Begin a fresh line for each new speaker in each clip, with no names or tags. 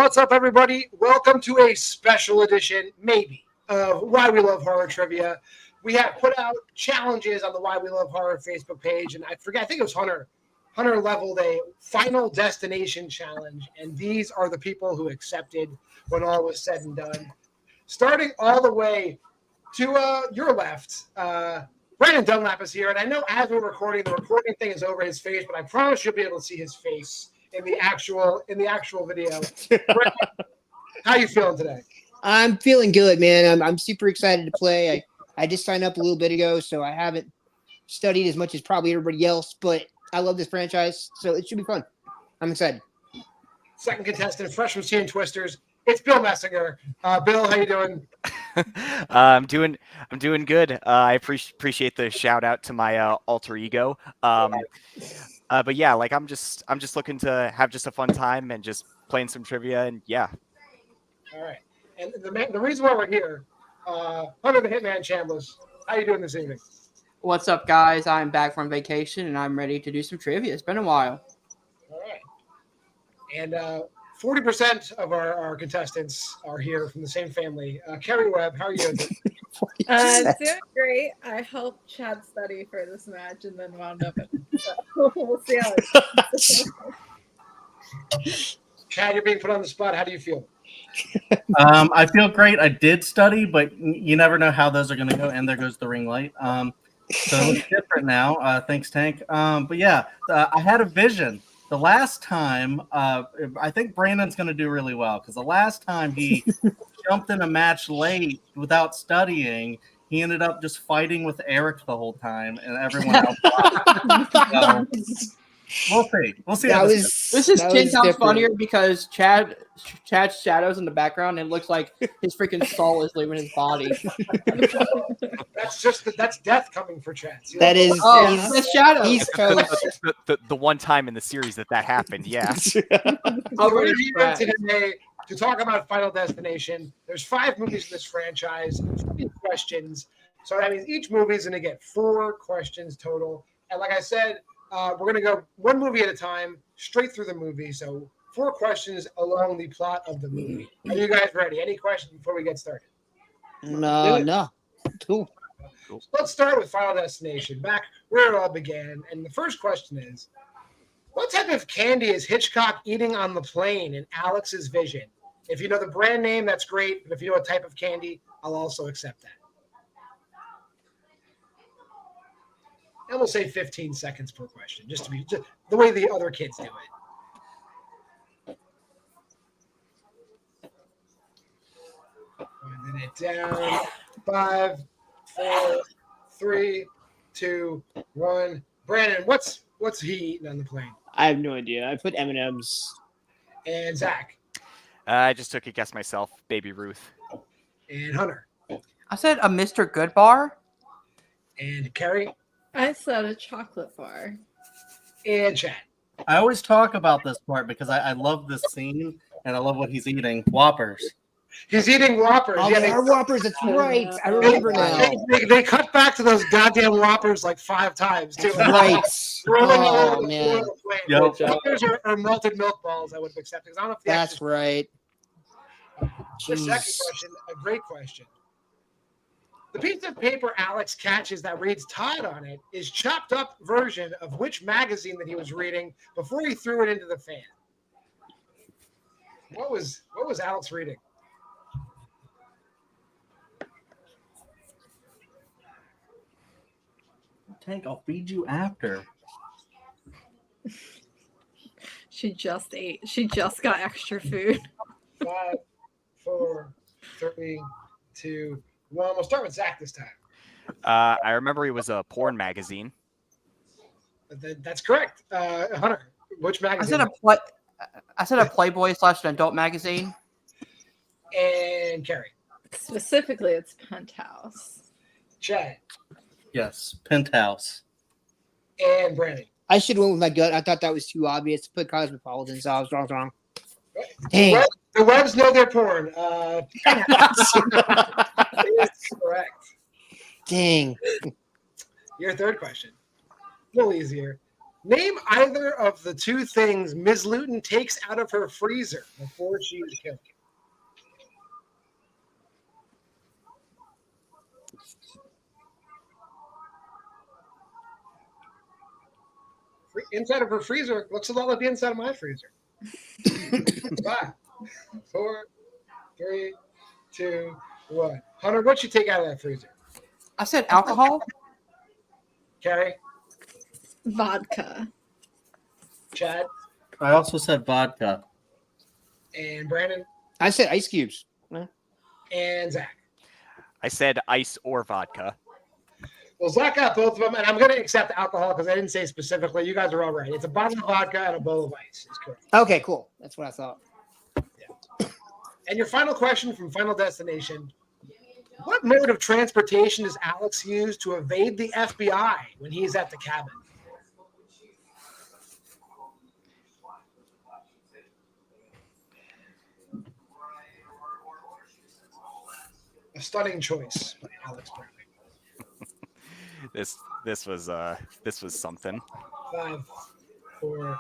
What's up, everybody? Welcome to a special edition, maybe, of Why We Love Horror Trivia. We have put out challenges on the Why We Love Horror Facebook page, and I think it was Hunter. Hunter leveled a Final Destination challenge, and these are the people who accepted when all was said and done. Starting all the way to your left, Brannon Dunlap is here, and I know as we're recording, the recording thing is over his face, but I promise you'll be able to see his face in the actual video. Brannon, how you feeling today?
I'm feeling good, man. I'm super excited to play. I just signed up a little bit ago, so I haven't studied as much as probably everybody else, but I love this franchise, so it should be fun. I'm excited.
Second contestant, Fresh from Seeing Twisters. It's Bill Messinger. Bill, how you doing?
I'm doing good. I appreciate the shout out to my alter ego. But yeah, like I'm just looking to have just a fun time and just playing some trivia, and yeah.
All right. And the reason why we're here, Hunter the Hitman Chambless, how you doing this evening?
What's up, guys? I'm back from vacation and I'm ready to do some trivia. It's been a while.
All right. And 40% of our contestants are here from the same family. Kerri Webb, how are you doing?
Doing great. I helped Chad study for this match and then wound up at so we'll see how it goes.
Chad, you're being put on the spot. How do you feel?
I feel great. I did study, but you never know how those are going to go. And there goes the ring light. So it's different now. Thanks, Tank. But yeah, I had a vision. The last time, I think Brandon's going to do really well because the last time he jumped in a match late without studying, he ended up just fighting with Eric the whole time, and everyone else. We'll see. We'll see.
This is 10 times funnier because Chad's shadows in the background. And it looks like his freaking soul is leaving his body.
That's death coming for Chad.
That is
the shadow.
East Coast.
The one time in the series that happened, yeah.
We're here today to talk about Final Destination. There's 5 movies in this franchise, 3 questions. So that means each movie is going to get 4 questions total. And like I said, we're going to go one movie at a time, straight through the movie. So 4 questions along the plot of the movie. Are you guys ready? Any questions before we get started?
No. Cool.
So let's start with Final Destination, back where it all began. And the first question is, what type of candy is Hitchcock eating on the plane in Alex's vision? If you know the brand name, that's great. But if you know a type of candy, I'll also accept that. And we'll say 15 seconds per question, just to be the way the other kids do it. Winding it down. 5, 4, 3, 2, 1. Brannon, what's he eating on the plane?
I have no idea. I put M&M's.
And Zach.
I just took a guess myself. Baby Ruth.
And Hunter.
I said a Mr. Good bar.
And Kerri.
I said a chocolate bar.
And Chad.
I always talk about this part because I love this scene and I love what he's eating. Whoppers.
He's eating Whoppers.
Oh, they are Whoppers. That's right. I remember now.
They cut back to those goddamn Whoppers like 5 times, too.
Right. Oh, man.
Whoppers are melted milk balls I would have accepted. I don't know if
That's right.
The second question, a great question. The piece of paper Alex catches that reads Todd on it is chopped up version of which magazine that he was reading before he threw it into the fan. What was Alex reading?
Tank, I'll feed you after.
She just ate. She just got extra food.
5, 4, 3, 2, 1. We'll start with Zach this time.
I remember it was a porn magazine.
That's correct. Hunter, which magazine?
I said a Playboy / adult magazine.
And Kerri.
Specifically, it's Penthouse.
Chad.
Yes, Penthouse.
And Brannon.
I should have went with my gut. I thought that was too obvious to put Cosmopolitan, so I was wrong. Dang.
The Webbs know their porn. That's correct.
Dang.
Your third question. A little easier. Name either of the two things Ms. Luton takes out of her freezer before she is killed. Inside of her freezer looks a lot like the inside of my freezer. 5, 4, 3, 2, 1. Hunter, what'd you take out of that freezer?
I said alcohol.
Kerri?
Vodka.
Chad?
I also said vodka.
And Brandon?
I said ice cubes.
And Zach?
I said ice or vodka.
Well, Zach got both of them, and I'm going to accept alcohol because I didn't say specifically. You guys are all right. It's a bottle of vodka and a bowl of ice. Is correct.
Okay, cool. That's what I thought.
Yeah. And your final question from Final Destination. What mode of transportation does Alex use to evade the FBI when he's at the cabin? A stunning choice by Alex Browning.
This was something.
5, 4,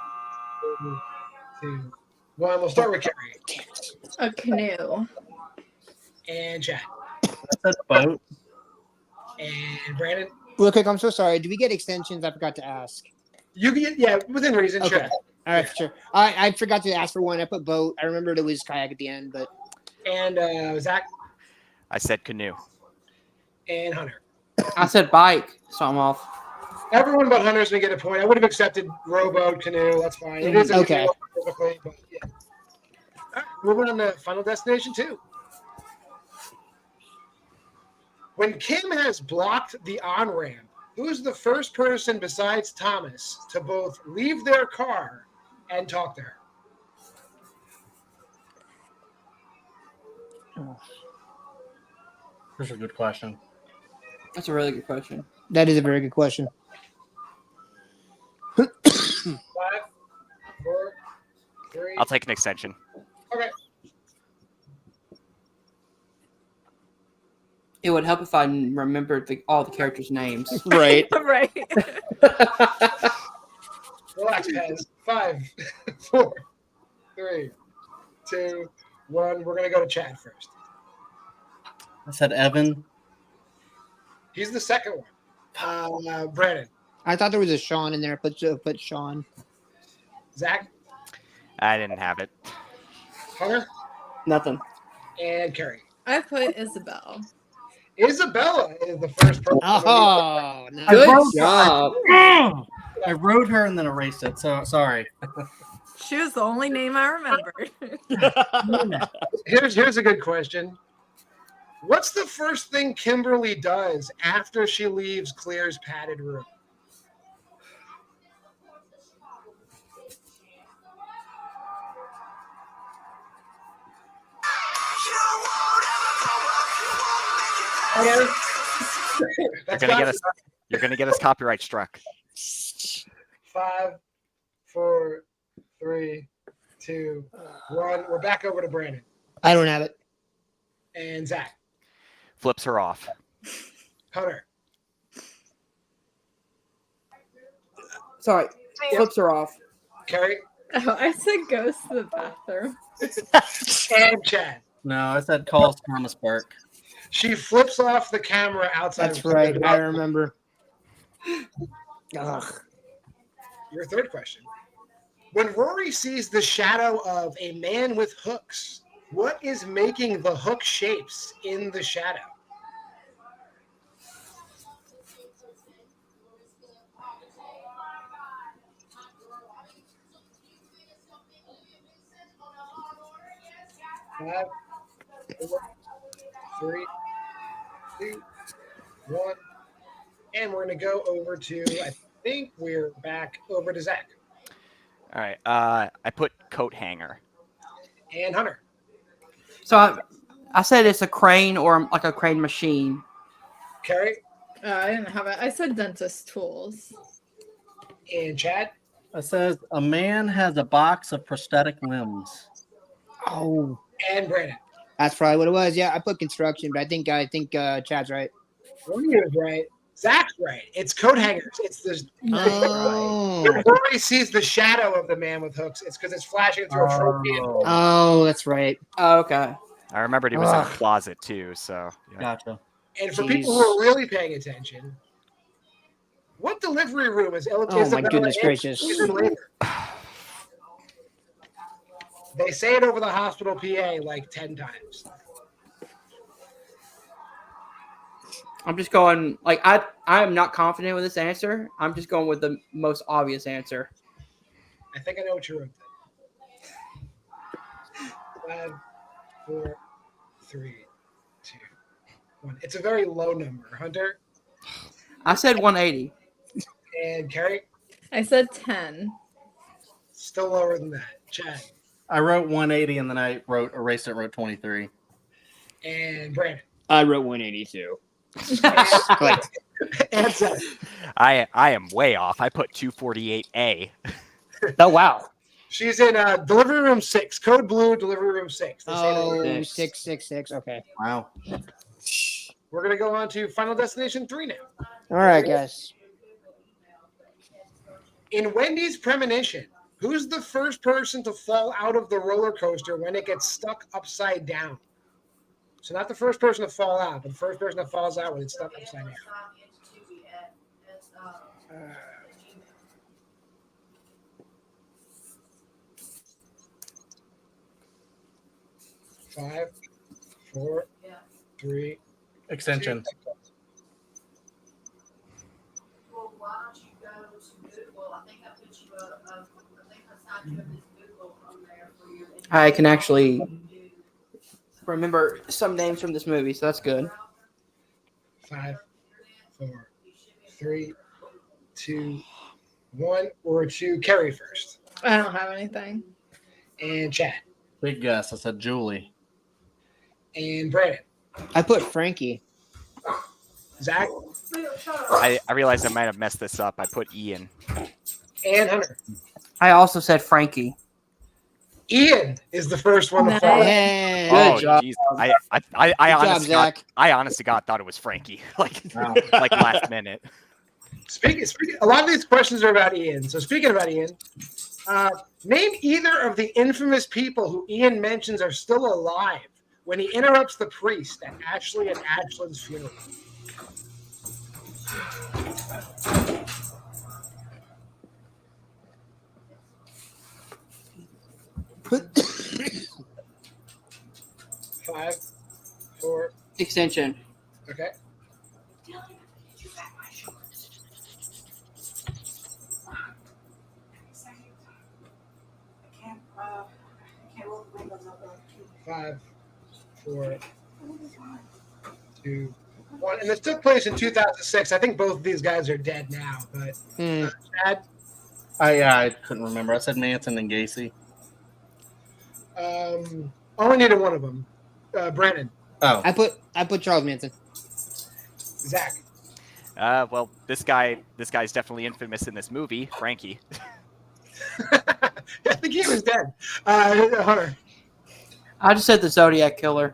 3, 2, 1. We'll start with Kerri.
A canoe.
And Chad.
I said boat.
And Brandon.
Real quick, I'm so sorry. Do we get extensions? I forgot to ask.
You can get, yeah, within reason.
Okay.
Sure.
All right, sure. I forgot to ask for one. I put boat. I remembered it was kayak at the end, but.
And Zach.
I said canoe.
And Hunter.
I said bike, so I'm off.
Everyone but Hunter's going to get a point. I would have accepted rowboat, canoe. That's fine. It is a
Okay.
canoe typically, but yeah. All right, moving on to Final Destination 2. When Kim has blocked the on-ramp, who's the first person besides Thomas to both leave their car and talk to her?
That's a good question.
That's a really good question.
That is a very good question.
5, 4, 3.
I'll take an extension.
Okay.
It would help if I remembered all the characters' names.
Right.
Right.
Relax, guys. 5, 4, 3, 2, 1. We're going to go to Chad first.
I said Evan.
He's the second one. Brandon.
I thought there was a Sean in there. Put Sean.
Zach.
I didn't have it.
Hunter.
Nothing.
And Kerri.
I put Isabel.
Isabella is the first person.
Oh, nice.
Good job.
I wrote her and then erased it. So sorry.
She was the only name I remembered.
Here's a good question. What's the first thing Kimberly does after she leaves Claire's padded room?
You're gonna get us copyright struck.
5, 4, 3, 2, 1. We're back over to Brandon.
I don't have it.
And Zach.
Flips her off.
Hunter.
Sorry. Flips her off.
Kerri.
Oh, I said goes to the bathroom.
And Chad.
No, I said calls Thomas Burke.
She flips off the camera outside.
That's right. I remember. Ugh.
Your third question. When Rory sees the shadow of a man with hooks, what is making the hook shapes in the shadow? Five, 4, 3, 2, 1. And we're going to go over to, I think we're back over to Zach.
All right. I put coat hanger.
And Hunter.
So I said it's a crane or like a crane machine.
Kerri.
I didn't have it. I said dentist tools.
And Chad.
It says a man has a box of prosthetic limbs.
Oh,
And Brandon.
that's probably what it was. Yeah, I put construction, but I think Chad's right.
Rory is right. Zach's right. It's coat hangers. It's the
Oh.
Rory sees the shadow of the man with hooks. It's because it's flashing through a trophy.
Oh, that's right.
Oh, okay.
I remembered he was in a
Ugh.
closet too. So yeah.
Gotcha.
And for people who are really paying attention, what delivery room is
Oh my
Isabella
goodness
in?
gracious.
She's in labor. They say it over the hospital PA like 10 times.
I'm just going like I am not confident with this answer. I'm just going with the most obvious answer.
I think I know what you wrote then. 5, 4, 3, 2, 1. It's a very low number. Hunter
I said 180.
and Kerri,
I said 10.
still lower than that. Chad
I wrote 180 and then I erased it, wrote 23.
and Brandon.
I wrote 182.
Like, and Zach.
I am way off. I put 248A.
Oh wow.
She's in delivery room 6, code blue, delivery room 6. They say
Oh,
that.
666. Okay.
Wow.
We're going to go on to Final Destination 3 now.
All right, guys.
In Wendy's premonition, who's the first person to fall out of the roller coaster when it gets stuck upside down? So not the first person to fall out, but the first person that falls out when it's stuck upside down. 5, 4, 3.
Extension.
Well, why don't you go to Google? I think I put you up. I think I signed you up as Google on there for your.
I can actually remember some names from this movie, so that's good.
5, 4, 3, 2, 1. Or to Kerri first.
I don't have anything.
And Chad.
Big guess. I said Julie.
And Brandon.
I put Frankie.
Zach.
I realized I might have messed this up. I put Ian.
And Hunter.
I also said Frankie.
Ian is the first one to
Nice.
fall.
Yeah.
Oh,
job.
geez.
Good job,
honestly
Zach.
I honestly God thought it was Frankie. Like
Wow.
like last minute.
Speaking, a lot of these questions are about Ian. So speaking about Ian, name either of the infamous people who Ian mentions are still alive when he interrupts the priest at Ashley and Ashlyn's funeral. Five, 4.
Extension.
Okay. Five, 4, 2, 1. And this took place in 2006. I think both of these guys are dead now, but Chad,
I couldn't remember. I said Manson and Gacy.
only needed one of them. Brannon,
Oh,
I put Charles Manson.
Zach,
Well, this guy's definitely infamous in this movie, Frankie.
I think he was dead. Hunter
I just said the Zodiac Killer.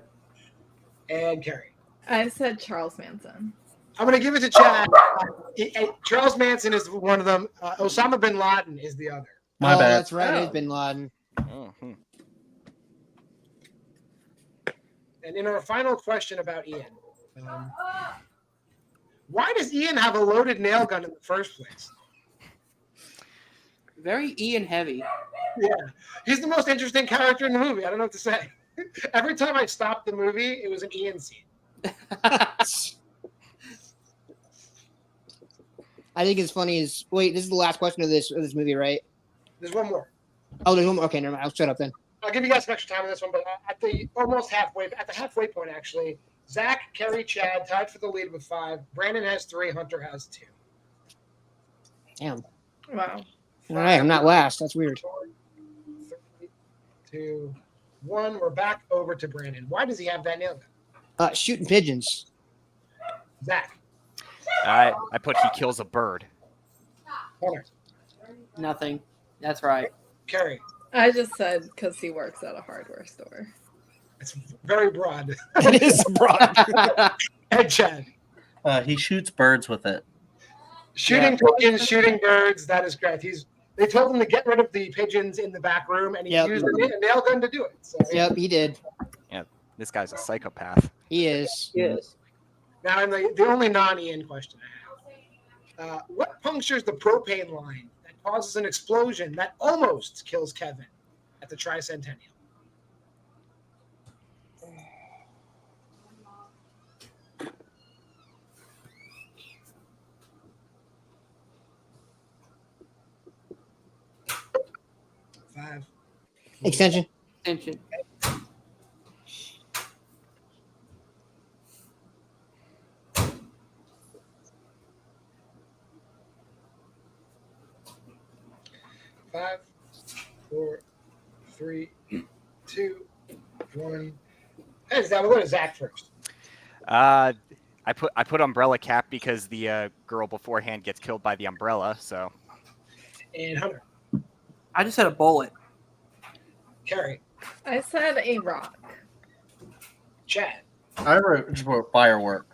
and Kerri.
I said Charles Manson.
I'm going to give it to Chad. Charles Manson is one of them. Osama bin Laden is the other.
my
oh,
bad.
That's right.
Oh.
It's Bin Laden.
Mhm.
And in our final question about Ian, why does Ian have a loaded nail gun in the first place?
Very Ian heavy.
Yeah, he's the most interesting character in the movie. I don't know what to say. Every time I stopped the movie, it was an Ian scene.
I think it's funny is wait, this is the last question of this movie, right?
There's one more.
Oh, there's one more. Okay, never mind. I'll shut up then.
I'll give you guys some extra time on this one, but at the halfway point, actually, Zach, Kerri, Chad tied for the lead with 5. Brandon has 3. Hunter has 2.
Damn.
Wow.
All right, I'm not last. That's weird.
3, 2, 1. We're back over to Brandon. Why does he have that nail gun?
Shooting pigeons.
Zach,
I put he kills a bird.
Hunter,
Nothing. That's right.
Kerri.
I just said because he works at a hardware store.
It's very broad.
It is broad.
And Chad.
He shoots birds with it.
Shooting pigeons, shooting birds. That is correct. They told him to get rid of the pigeons in the back room, and he used a nail gun to do it. So,
Yep, he did.
Yeah, this guy's a psychopath.
He is.
Yes.
Now, the only non-Ian question I have. What punctures the propane line that causes an explosion that almost kills Kevin at the Tricentennial? Five.
Extension.
Attention.
Five, 4, 3, 2, 1. Hey, we'll go to Zach first.
I put umbrella cap because the girl beforehand gets killed by the umbrella. So.
And Hunter.
I just said a bullet.
Kerri.
I said a rock.
Chad.
I just wrote firework.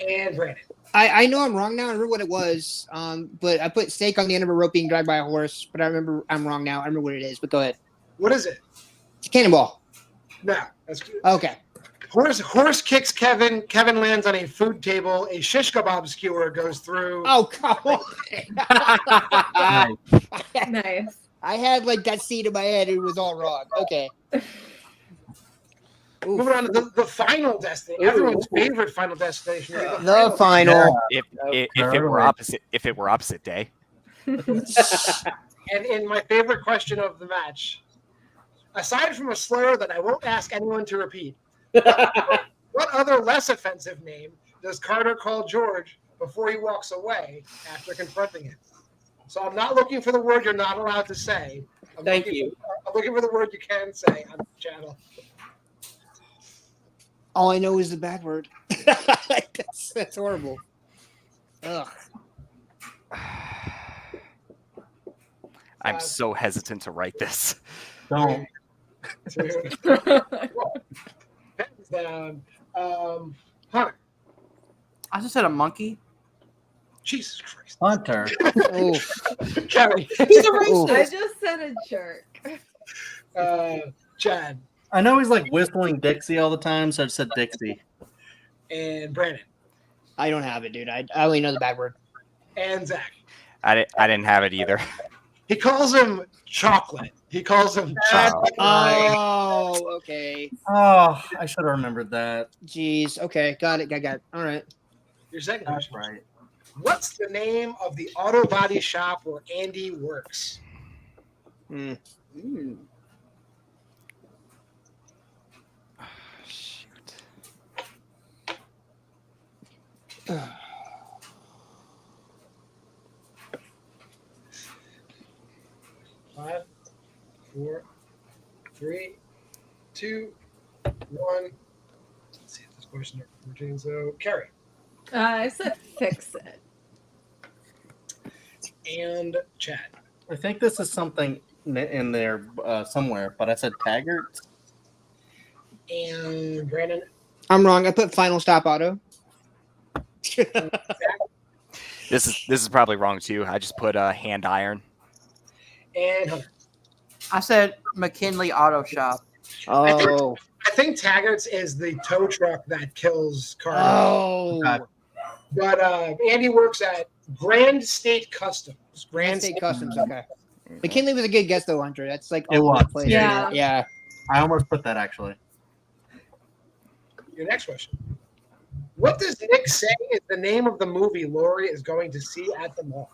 And Brandon.
I know I'm wrong now. I remember what it was. But I put stake on the end of a rope being dragged by a horse. But I remember I'm wrong now. I remember what it is. But go ahead.
What is it?
It's a cannonball.
No, that's good.
Okay.
Horse kicks Kevin. Kevin lands on a food table. A shish kebab skewer goes through.
Oh, come on.
Nice.
I had like that seed in my head. It was all wrong. Okay.
Moving on to the final destination. Everyone's favorite final destination.
The final.
If it were opposite day.
And in my favorite question of the match, aside from a slur that I won't ask anyone to repeat, what other less offensive name does Carter call George before he walks away after confronting him? So I'm not looking for the word you're not allowed to say. I'm looking for the word you can say on the channel.
All I know is the back word. That's horrible. Ugh.
I'm so hesitant to write this.
Don't.
Pens down. Hunter.
I just said a monkey.
Jesus Christ.
Hunter.
Oh.
Kerri.
He's a racist.
I just said a jerk.
Chad.
I know he's like whistling Dixie all the time, so I just said Dixie.
And Brandon.
I don't have it, dude. I only know the back word.
And Zach.
I didn't have it either.
He calls him chocolate. He calls him chocolate.
Oh, okay.
Oh, I should have remembered that.
Jeez. Okay. Got it. Got it. All right.
Your second
That's
question.
right.
What's the name of the auto body shop where Andy works?
Hmm.
Shoot.
Five, 4, 3, 2, 1. Let's see if this question pertains. So, Kerri.
I said fix it.
And Chad.
I think this is something in there somewhere, but I said Taggart.
And Brandon.
I'm wrong. I put final stop auto.
This is probably wrong too. I just put a hand iron.
And Hunter.
I said McKinley Auto Shop.
Oh.
I think Taggart's is the tow truck that kills Carter.
Oh.
But Andy works at Grand State Customs.
Grand State Customs. Okay. McKinley was a good guess, though, Hunter. That's like
It
all over the
was.
place.
Yeah.
Yeah.
I almost put that actually.
Your next question. What does Nick say is the name of the movie Lori is going to see at the mall?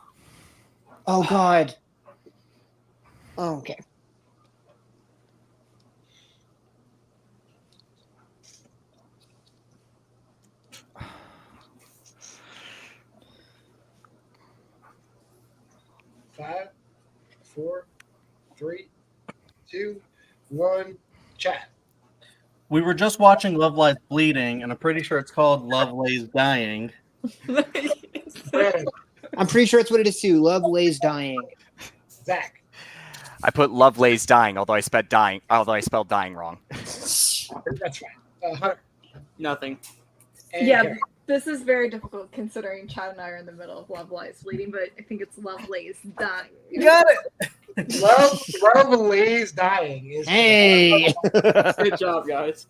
Oh God. Oh, okay.
Five, 4, 3, 2, 1. Chat.
We were just watching Love Lies Bleeding, and I'm pretty sure it's called Love Lays Dying.
Brandon.
I'm pretty sure it's what it is too. Love lays dying.
Zach.
I put love lays dying, although I spelled dying wrong.
That's right. Hunter.
Nothing.
And
Yeah,
Kerri.
This is very difficult considering Chad and I are in the middle of Love Lies Bleeding, but I think it's Lovelace Dying.
You got it.
Lovelace Dying is
Hey.
Good job, guys.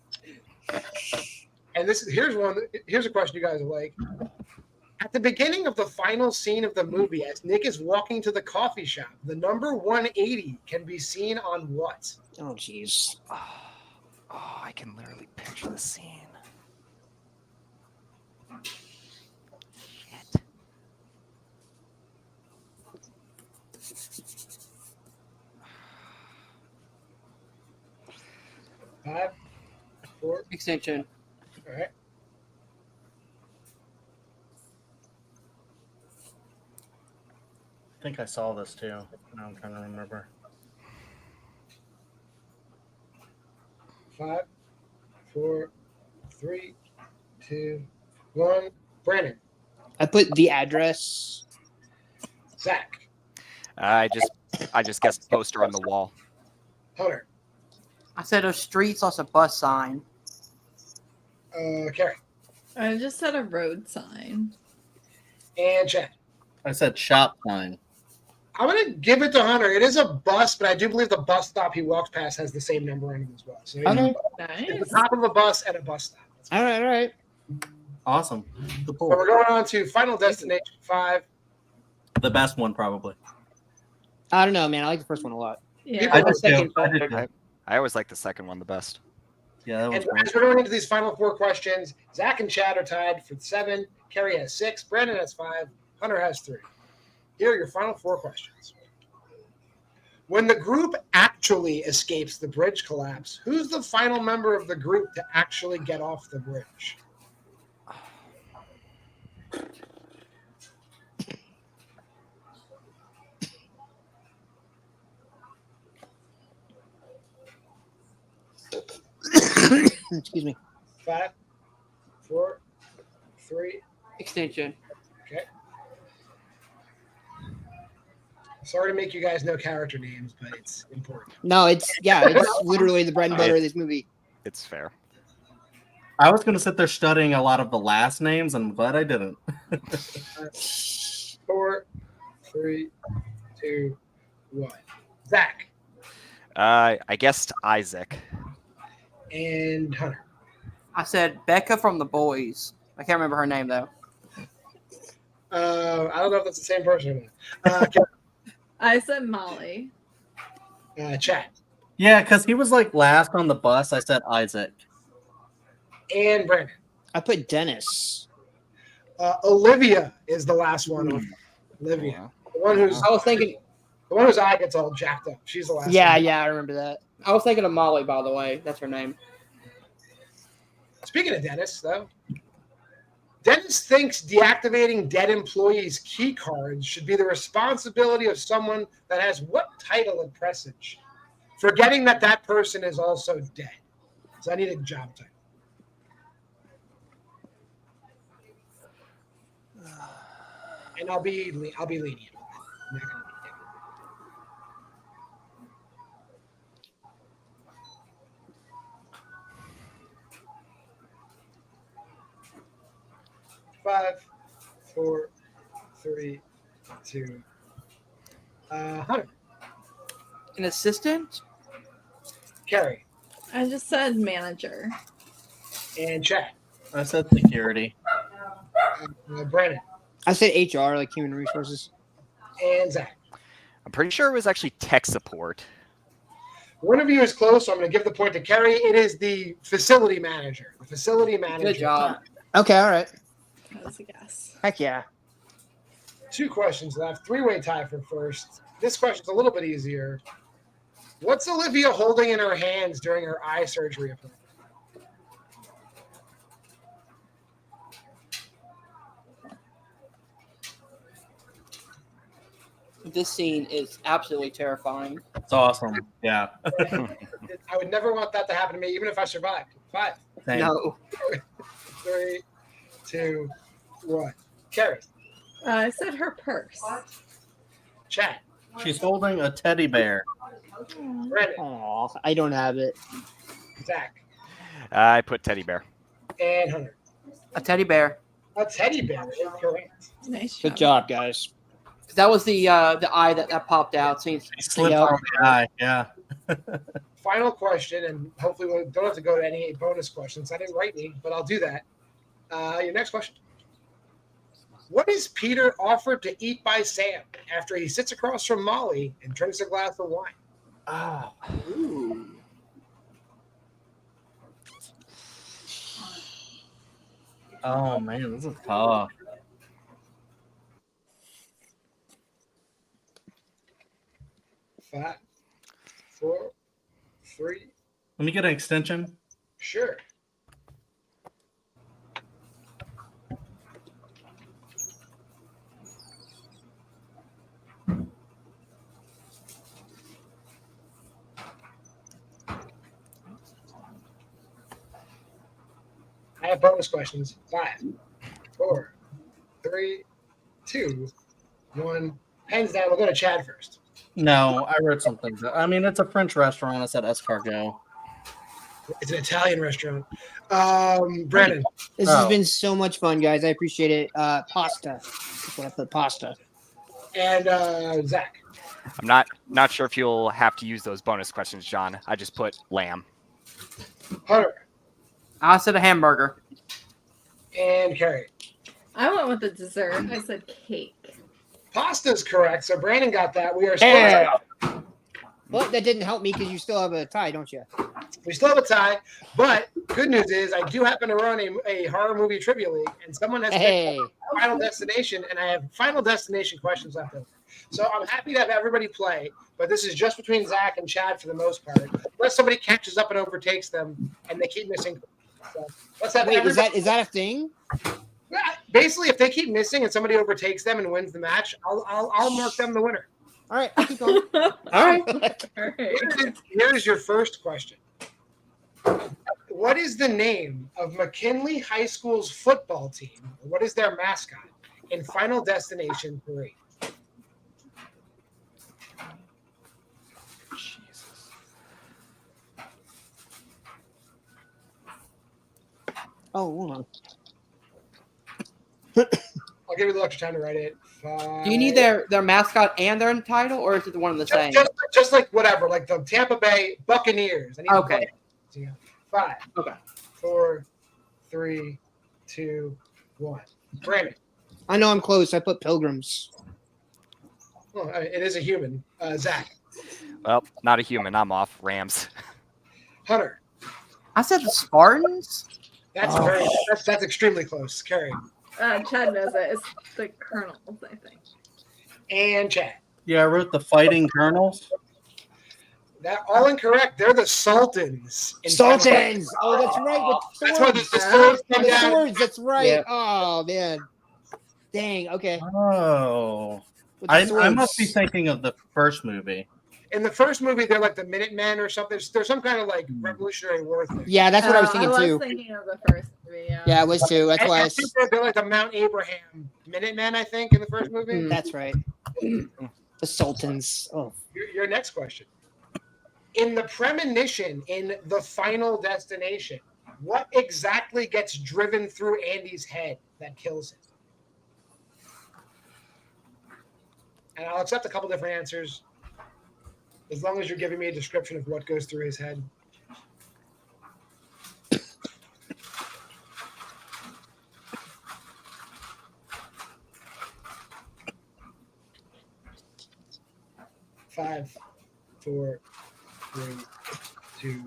And here's a question you guys will like. At the beginning of the final scene of the movie, as Nick is walking to the coffee shop, the number 180 can be seen on what?
Oh, jeez.
Oh, I can literally picture the scene. Shit.
5, 4.
Extinction.
All right.
I think I saw this too. Now I'm trying to remember.
5, 4, 3, 2, 1. Brandon.
I put the address.
Zach.
I just guessed poster on the wall.
Hunter.
I said a street plus a bus sign.
Kerri.
I just said a road sign.
And Chad.
I said shop sign.
I'm going to give it to Hunter. It is a bus, but I do believe the bus stop he walks past has the same number on it as well. So
Okay.
it's the top of a bus and a bus stop.
All right.
Awesome.
So we're going on to Final Destination 5.
The best one, probably.
I don't know, man. I like the first one a lot.
Yeah.
I did
second
too. I did too.
I always like the second one the best.
Yeah, that was
And
great.
as we're going into these final 4 questions, Zach and Chad are tied for 7. Kerri has 6. Brandon has 5. Hunter has 3. Here are your final 4 questions. When the group actually escapes the bridge collapse, who's the final member of the group to actually get off the bridge?
Excuse me.
5, 4, 3.
Extinction.
Okay. Sorry to make you guys know character names, but it's important.
No, it's literally the bread and butter of this movie.
It's fair.
I was going to sit there studying a lot of the last names, and I'm glad I didn't.
4, 3, 2, 1. Zach
I guessed Isaac.
and Hunter.
I said Becca from The Boys. I can't remember her name though.
I don't know if that's the same person or not.
I said Molly.
Chad
Yeah, because he was like last on the bus. I said Isaac.
and Brandon.
I put Dennis.
Olivia is the last one. Olivia,
Wow.
the one who's
I was thinking
eye gets all jacked up. She's the last.
Yeah,
one.
I remember that.
of Molly, by the way. That's her name.
Speaking of Dennis, though, Dennis thinks deactivating dead employees' key cards should be the responsibility of someone that has what title and presage, forgetting that that person is also dead. So I need a job title. And I'll be lenient with it. I'm not gonna be dick. 5, 4, 3, 2. Hunter.
An assistant?
Kerri.
I just said manager.
And Chad.
I said security.
Brandon.
I said HR, like human resources.
And Zach.
I'm pretty sure it was actually tech support.
One of you is close, so I'm going to give the point to Kerri. It is the facility manager. The facility manager.
Good job.
Okay, all right.
That was a guess.
Heck yeah.
2 questions left. 3-way tie for first. This question's a little bit easier. What's Olivia holding in her hands during her eye surgery appointment?
This scene is absolutely terrifying.
It's awesome. Yeah.
I would never want that to happen to me, even if I survived. 5,
Same.
No.
3, 2, 1. Kerri.
I said her purse.
Chad.
She's holding a teddy bear.
Brandon.
Aw, I don't have it.
Zach.
I put teddy bear.
And Hunter.
A teddy bear.
A teddy bear. Correct.
Nice
Good job, guys.
That was the eye that popped out. So
He slipped on the eye. Yeah.
Final question, and hopefully we don't have to go to any bonus questions. I didn't write any, but I'll do that. Your next question. What is Peter offered to eat by Sam after he sits across from Molly and drinks a glass of wine?
Oh.
Ooh.
Oh man, this is tough.
Five, 4, 3.
Let me get an extension.
Sure. I have bonus questions. 5, 4, 3, 2, 1. Hands down. We'll go to Chad first.
No, I wrote something. I mean, it's a French restaurant. It's at Escargot.
It's an Italian restaurant. Brandon.
This has been so much fun, guys. I appreciate it. Pasta. That's what I put. Pasta.
And Zach.
I'm not sure if you'll have to use those bonus questions, John. I just put lamb.
Hunter.
I said a hamburger.
And Kerri.
I went with the dessert. I said cake.
Pasta's correct. So Brandon got that. We are
Yeah. Well, that didn't help me because you still have a tie, don't you?
We still have a tie, but good news is I do happen to run a horror movie trivia league, and someone has picked Final Destination, and I have Final Destination questions left over. So I'm happy to have everybody play, but this is just between Zach and Chad for the most part, unless somebody catches up and overtakes them, and they keep missing. So let's have.
Wait, is that a thing?
Basically, if they keep missing and somebody overtakes them and wins the match, I'll mark them the winner.
All right, I'll keep going.
All right.
All right.
Here's your first question. What is the name of McKinley High School's football team? What is their mascot in Final Destination 3?
Jesus.
Oh, hold on.
I'll give you a little extra time to write it. 5.
Do you need their mascot and their title, or is it one and the same?
Just like whatever, like the Tampa Bay Buccaneers. I need
Okay.
the 5.
Okay.
4, 3, 2, 1. Brandon.
I know I'm close. I put Pilgrims.
Oh, it is a human. Zach.
Well, not a human. I'm off. Rams.
Hunter.
I said the Spartans.
That's extremely close. Kerri.
Chad knows it. It's the Colonels, I think.
And Chad.
Yeah, I wrote the Fighting Colonels.
That all incorrect. They're the Sultans.
Sultans. Oh, that's right. With
That's why the
swords.
swords come
The
down.
swords. That's right.
Yeah.
Oh man. Dang. Okay.
Oh.
With the
I
swords.
must be thinking of the first movie.
In the first movie, they're like the Minutemen or something. There's some kind of like Revolutionary War thing.
Yeah, that's what I was thinking
I
too.
was thinking of the first movie.
Yeah, I was too. That's why.
They're like the Mount Abraham Minutemen, I think, in the first movie.
That's right. The Sultans. Oh.
Your next question. In the premonition in The Final Destination, what exactly gets driven through Andy's head that kills him? And I'll accept a couple different answers as long as you're giving me a description of what goes through his head. Five, 4, 3, 2.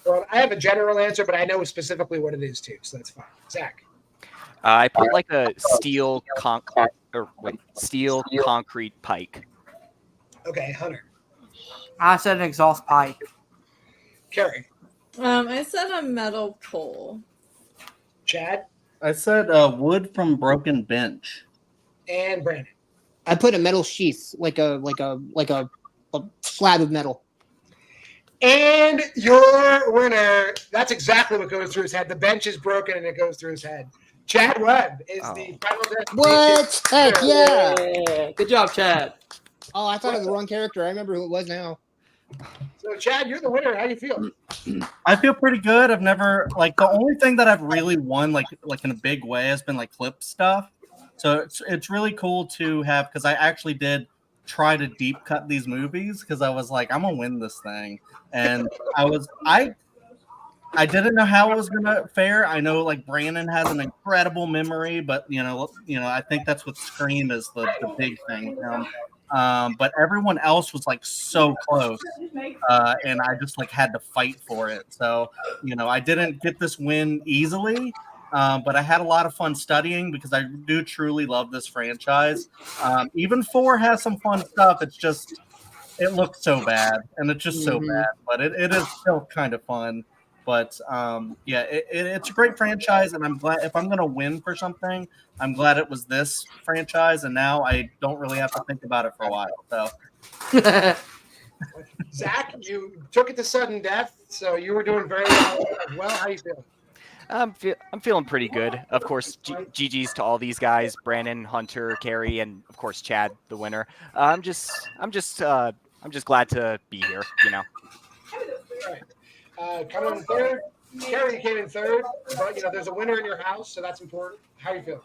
Well, I have a general answer, but I know specifically what it is too, so that's fine. Zach.
I put like a steel concrete pike.
Okay, Hunter.
I said an exhaust pipe.
Kerri.
I said a metal pole.
Chad.
I said wood from broken bench.
And Brandon.
I put a metal sheath, like a slab of metal.
And your winner, that's exactly what goes through his head. The bench is broken and it goes through his head. Chad Webb is the Final Destination.
What? Heck yeah.
Good job, Chad.
Oh, I thought it was the wrong character. I remember who it was now.
So, Chad, you're the winner. How do you feel?
I feel pretty good. I've never the only thing that I've really won like in a big way has been like clip stuff. So it's really cool to have, because I actually did try to deep cut these movies because I was like, I'm gonna win this thing, and I didn't know how it was gonna fare. I know like Brannon has an incredible memory, but I think that's what Scream is the big thing with him. But everyone else was like so close, and I just like had to fight for it. So I didn't get this win easily, but I had a lot of fun studying because I do truly love this franchise. Even 4 has some fun stuff. It's just it looks so bad, and it's just so bad, but it is still kind of fun. But it's a great franchise, and I'm glad if I'm going to win for something, I'm glad it was this franchise, and now I don't really have to think about it for a while. So,
Zach, you took it to sudden death, so you were doing very well as well. How you feeling?
I'm feeling pretty good. Of course, GG's to all these guys: Brannon, Hunter, Kerri, and of course Chad, the winner. I'm just glad to be here.
Coming in third, Kerri came in third, but there's a winner in your house, so that's important. How you feel?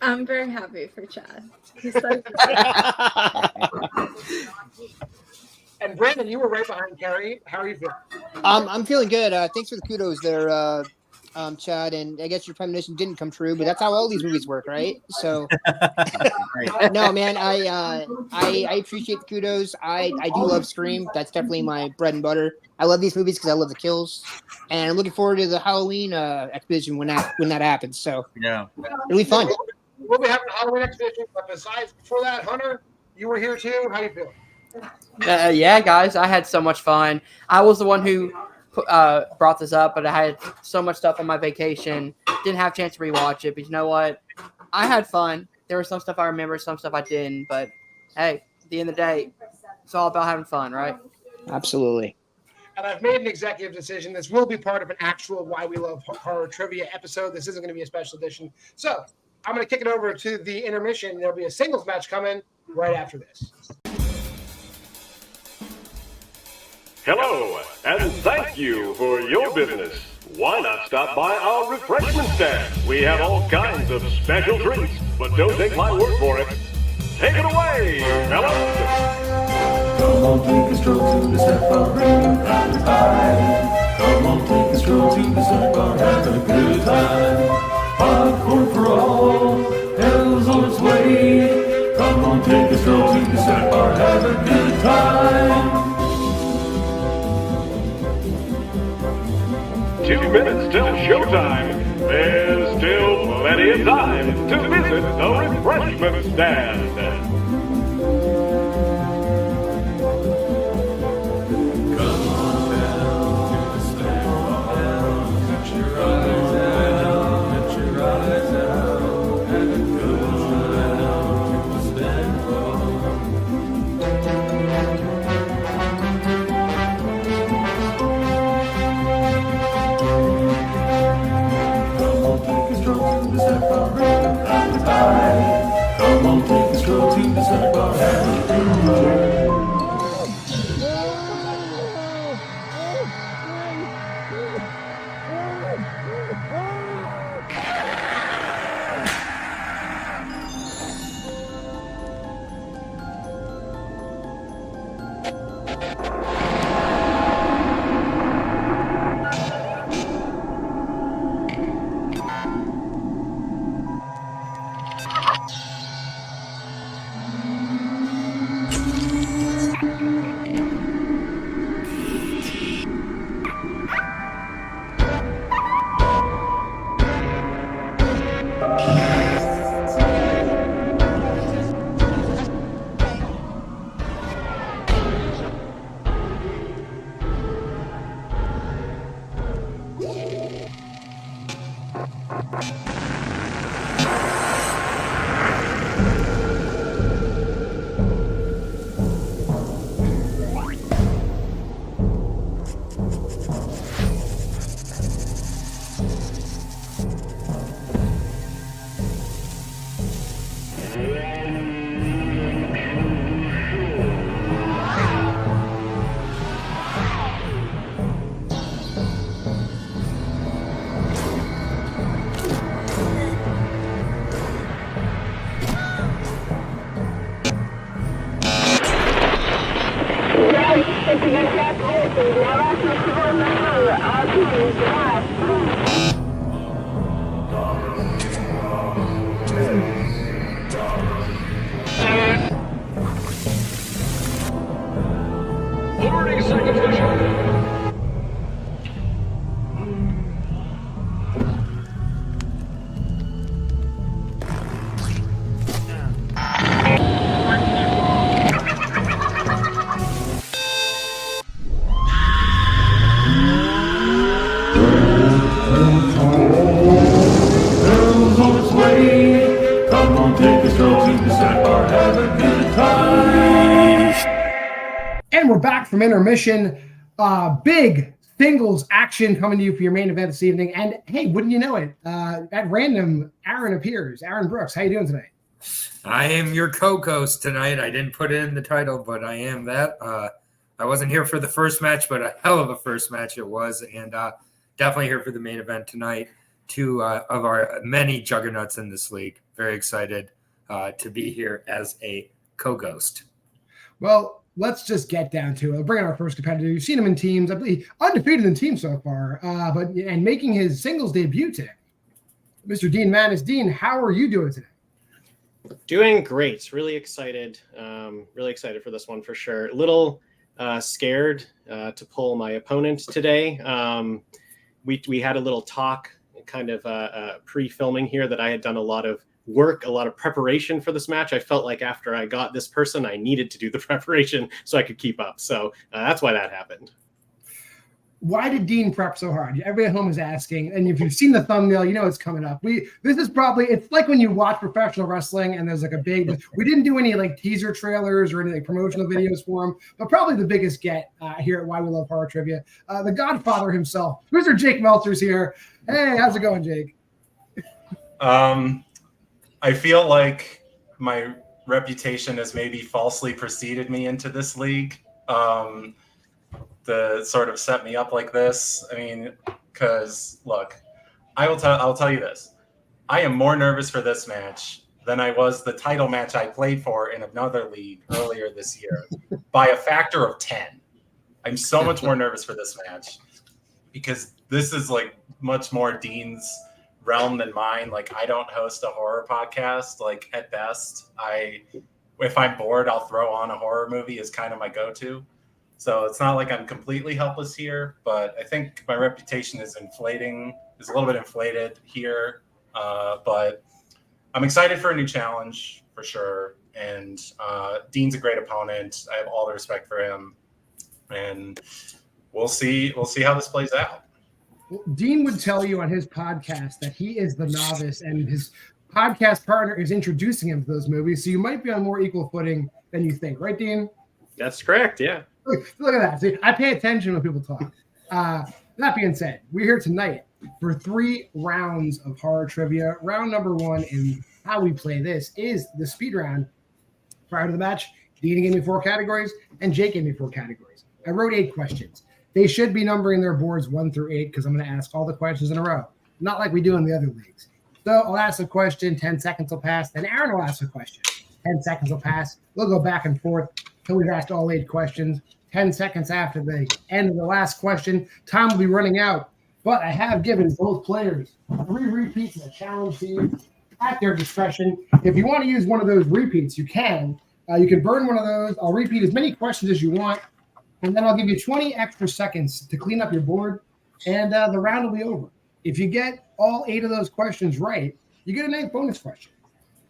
I'm very happy for Chad. He's so
And Brandon, you were right behind Kerri. How are you feeling?
I'm feeling good. Thanks for the kudos there, Chad. And I guess your premonition didn't come true, but that's how all these movies work, right? So, no, man, I appreciate the kudos. I do love Scream. That's definitely my bread and butter. I love these movies because I love the kills, and I'm looking forward to the Halloween expedition when that happens. So
yeah,
it'll be fun.
We'll be having a Halloween expedition, but besides, before that, Hunter, you were here too. How you feel?
Yeah, guys, I had so much fun. I was the one who brought this up, but I had so much stuff on my vacation. Didn't have a chance to rewatch it, but you know what? I had fun. There was some stuff I remember, some stuff I didn't, but hey, at the end of the day, it's all about having fun, right?
Absolutely.
And I've made an executive decision. This will be part of an actual Why We Love Horror trivia episode. This isn't going to be a special edition. So I'm going to kick it over to the intermission. There'll be a singles match coming right after this.
Hello, and thank you for your business. Why not stop by our refreshment stand? We have all kinds of special treats, but don't take my word for it. Take it away, fellas!
Come on, take a stroll to the snack bar, bring a friend of time. Come on, take a stroll to the snack bar, have a good time. Popcorn for all, hell's on its way. Come on, take a stroll to the snack bar, have a good time.
2 minutes till showtime. There's still plenty of time to visit the refreshment stand.
Come on, take a stroll to the snack bar, have a good time. Hell's on its way. Come on, take a stroll to the snack bar, have a good time.
And we're back from intermission. Big singles action coming to you for your main event this evening. And hey, wouldn't you know it? At random, Aaron appears. Aaron Brooks, how you doing tonight?
I am your co-host tonight. I didn't put it in the title, but I am that. I wasn't here for the first match, but a hell of a first match it was. And definitely here for the main event tonight. Two of our many juggernauts in this league. Very excited to be here as a co-ghost.
Well, let's just get down to it. We'll bring in our first competitor. You've seen him in teams, I believe, undefeated in teams so far, and making his singles debut today, Mr. Dean Manness. Dean, how are you doing today?
Doing great. Really excited. Really excited for this one for sure. A little scared to pull my opponent today. We had a little talk, kind of pre-filming here, that I had done a lot of work, a lot of preparation for this match. I felt like after I got this person, I needed to do the preparation so I could keep up. So that's why that happened.
Why did Dean prep so hard? Everybody at home is asking, and if you've seen the thumbnail, you know it's coming up. It's like when you watch professional wrestling and there's like a big, we didn't do any like teaser trailers or any like promotional videos for him, but probably the biggest get here at Why We Love Horror Trivia, the Godfather himself, Mr. Jake Meltzer's here. Hey, how's it going, Jake?
I feel like my reputation has maybe falsely preceded me into this league. To sort of set me up like this. I mean, because look, I'll tell you this. I am more nervous for this match than I was the title match I played for in another league earlier this year by a factor of 10. I'm so much more nervous for this match because this is like much more Dean's realm than mine. Like, I don't host a horror podcast. Like, at best, if I'm bored, I'll throw on a horror movie as kind of my go-to. So it's not like I'm completely helpless here, but I think my reputation is a little bit inflated here. But I'm excited for a new challenge for sure. And Dean's a great opponent. I have all the respect for him, and we'll see how this plays out.
Dean would tell you on his podcast that he is the novice, and his podcast partner is introducing him to those movies. So you might be on more equal footing than you think, right, Dean?
That's correct. Yeah.
Look at that. See, I pay attention when people talk. That being said, we're here tonight for 3 rounds of horror trivia. Round number 1 in how we play this is the speed round. Prior to the match, Dean gave me 4 categories and Jake gave me 4 categories. I wrote 8 questions. They should be numbering their boards 1 through 8 because I'm going to ask all the questions in a row, not like we do in the other leagues. So I'll ask a question, 10 seconds will pass, then Aaron will ask a question. 10 seconds will pass. We'll go back and forth until we've asked all 8 questions. 10 seconds after the end of the last question, time will be running out. But I have given both players 3 repeats of the challenge team at their discretion. If you want to use one of those repeats, you can. You can burn one of those. I'll repeat as many questions as you want, and then I'll give you 20 extra seconds to clean up your board, and the round will be over. If you get all 8 of those questions right, you get a nice bonus question.